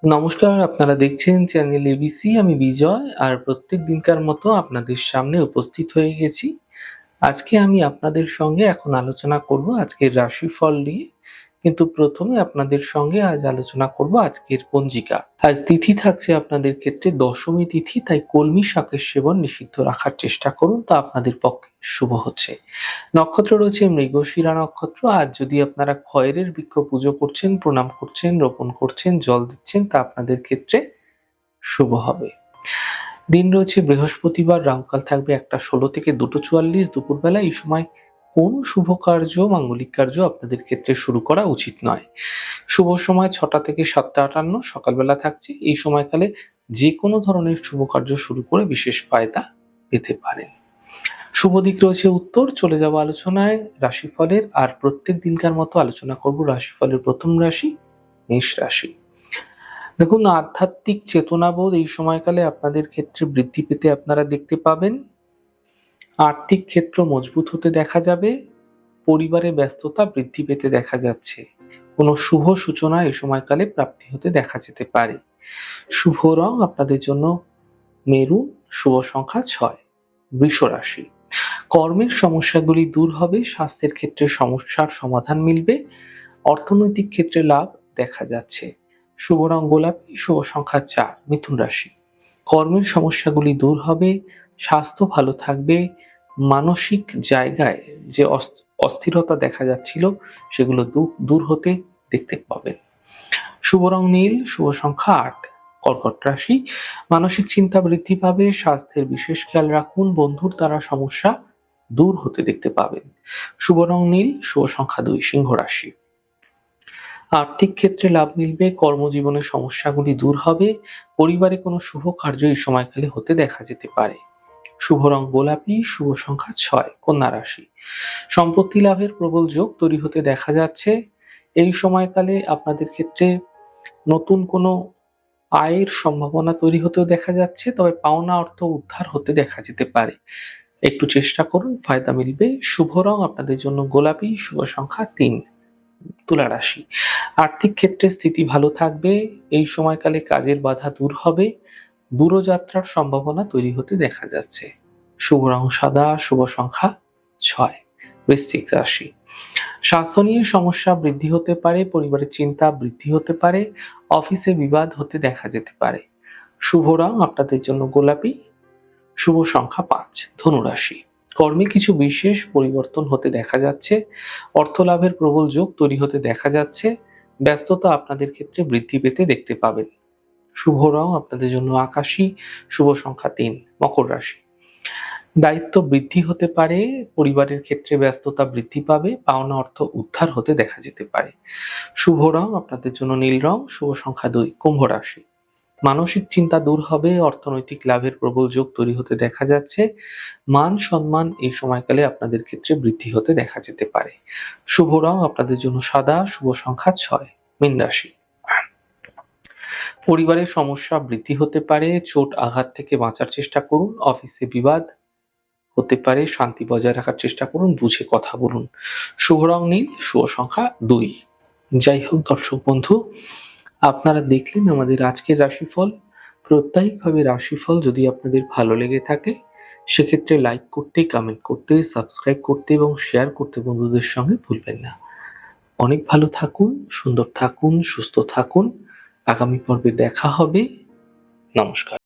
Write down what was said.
নমস্কার, আপনারা দেখছেন চ্যানেল এবিসি। আমি বিজয় আর প্রত্যেক দিনকার মতো আপনাদের সামনে উপস্থিত হয়ে গেছি। আজকে আমি আপনাদের সঙ্গে এখন আলোচনা করব আজকের রাশিফল নিয়ে। কিন্তু প্রথমে আপনাদের সঙ্গে আজ আলোচনা করব আজকের পঞ্জিকা। আজ তিথি থাকছে আপনাদের ক্ষেত্রে দশমী তিথি, তাই কলমি শাকের সেবন নিষিদ্ধ রাখার চেষ্টা করুন, তা আপনাদের পক্ষে শুভ হচ্ছে। নক্ষত্র রয়েছে মৃগশিরা নক্ষত্র। আজ যদি আপনারা খয়েরের বৃক্ষ পুজো করছেন, প্রণাম করছেন, রোপণ করছেন, জল দিচ্ছেন, তা আপনাদের ক্ষেত্রে শুভ হবে। দিন রয়েছে বৃহস্পতিবার, রাহুকাল থাকবে 1টা 16 থেকে 2টো 44 দুপুরবেলা। এই সময় কোনো শুভ কার্য, মাঙ্গলিক কার্য আপনাদের ক্ষেত্রে শুরু করা উচিত নয়। শুভ সময় 6টা থেকে 7টা 58 সকালবেলা থাকছে। এই সময়কালে যে কোনো ধরনের শুভ কার্য শুরু করে বিশেষ ফায়দা পেতে পারেন। শুভ দিক রয়েছে উত্তর। চলে যাব আলোচনায় রাশিফলের। আর প্রত্যেক দিনকার মতো আলোচনা করব রাশিফলের প্রথম রাশি, মেষ রাশি। দেখুন, আধ্যাত্মিক চেতনাবোধ এই সময়কালে আপনাদের ক্ষেত্রে বৃদ্ধি পেতে আপনারা দেখতে পাবেন। আর্থিক ক্ষেত্র মজবুত হতে দেখা যাবে। পরিবারে ব্যস্ততা বৃদ্ধি পেতে দেখা যাচ্ছে। কোনো শুভ সূচনা এই সময়কালে প্রাপ্তি হতে দেখা যেতে পারে। শুভ রং আপনাদের জন্য মেরুন, শুভ সংখ্যা 6। বৃষ রাশি। কর্মের সমস্যাগুলি দূর হবে, স্বাস্থ্যের ক্ষেত্রে সমস্যার সমাধান মিলবে, অর্থনৈতিক ক্ষেত্রে লাভ দেখা যাচ্ছে। শুভ রং গোলাপি, শুভ সংখ্যা 4। মিথুন রাশি। কর্মের সমস্যাগুলি দূর হবে, স্বাস্থ্য ভালো থাকবে, মানসিক জায়গায় যে অস্থিরতা দেখা যাচ্ছিল সেগুলো দূর হতে দেখতে পাবেন। শুভ রং নীল, শুভ সংখ্যা 8। কর্কট রাশি। মানসিক চিন্তা বৃদ্ধি পাবে, স্বাস্থ্যের বিশেষ খেয়াল রাখুন, বন্ধুর দ্বারা সমস্যা দূর হতে দেখতে পাবেন। শুভ রং নীল, শুভ সংখ্যা 2। সিংহ রাশি। আর্থিক ক্ষেত্রে লাভ মিলবে, কর্মজীবনের সমস্যাগুলি দূর হবে, পরিবারে কোনো শুভ কার্য এই সময়কালে হতে দেখা যেতে পারে। শুভ রং গোলাপি, শুভ সংখ্যা 6। কন্যা রাশি। সম্পত্তি লাভের প্রবল যোগ তৈরি হতে দেখা যাচ্ছে। এই সময়কালে আপনাদের ক্ষেত্রে নতুন কোনো আয়ের সম্ভাবনা তৈরি হতেও দেখা যাচ্ছে, তবে পাওনা অর্থ উদ্ধার হতে দেখা যেতে পারে। একটু চেষ্টা করুন, ফায়দা মিলবে। শুভ রং আপনাদের জন্য গোলাপি, শুভ সংখ্যা 3। তুলা রাশি। আর্থিক ক্ষেত্রে স্থিতি ভালো থাকবে, এই সময়কালে কাজের বাধা দূর হবে, দূরযাত্রার সম্ভাবনা তৈরি হতে দেখা যাচ্ছে। শুভ রং সাদা, শুভ সংখ্যা 6। বৃশ্চিক রাশি। স্বাস্থ্য নিয়ে সমস্যা বৃদ্ধি হতে পারে, পরিবারের চিন্তা বৃদ্ধি হতে পারে, অফিসে বিবাদ হতে দেখা যেতে পারে। শুভ রং আপনাদের জন্য গোলাপি, শুভ সংখ্যা 5। ধনু রাশি। কর্মে কিছু বিশেষ পরিবর্তন হতে দেখা যাচ্ছে, অর্থ লাভের প্রবল যোগ তৈরি হতে দেখা যাচ্ছে, ব্যস্ততা আপনাদের ক্ষেত্রে বৃদ্ধি পেতে দেখতে পাবেন। শুভ রং আপনাদের জন্য আকাশী, শুভ সংখ্যা 3। মকর রাশি। দায়িত্ব বৃদ্ধি হতে পারে, পরিবারের ক্ষেত্রে ব্যস্ততা বৃদ্ধি পাবে, পাওনা অর্থ উদ্ধার হতে দেখা যেতে পারে। শুভ রং আপনাদের জন্য নীল রং, শুভ সংখ্যা 2। কুম্ভ রাশি। মানসিক চিন্তা দূর হবে, অর্থনৈতিক লাভের প্রবল যোগ তৈরি হতে দেখা যাচ্ছে, মান সম্মান এই সময়কালে আপনাদের ক্ষেত্রে বৃদ্ধি হতে দেখা যেতে পারে। শুভ রং আপনাদের জন্য সাদা, শুভ সংখ্যা 6। মীন রাশি। পরিবারের সমস্যা বৃদ্ধি হতে পারে, চোট আঘাত থেকে বাঁচার চেষ্টা করুন, অফিসে বিবাদ হতে পারে, শান্তি বজায় রাখার চেষ্টা করুন, বুঝে কথা বলুন। শুভ রং নীল, শুভ সংখ্যা 2। যাই হোক দর্শক বন্ধু, আপনারা দেখলেন আমাদের আজকের রাশিফল। প্রত্যেকভাবে রাশিফল যদি আপনাদের ভালো লেগে থাকে সেক্ষেত্রে লাইক করতে, কমেন্ট করতে, সাবস্ক্রাইব করতে এবং শেয়ার করতে বন্ধুদের সঙ্গে ভুলবেন না। অনেক ভালো থাকুন, সুন্দর থাকুন, সুস্থ থাকুন। আগামী পর্বে দেখা হবে। নমস্কার।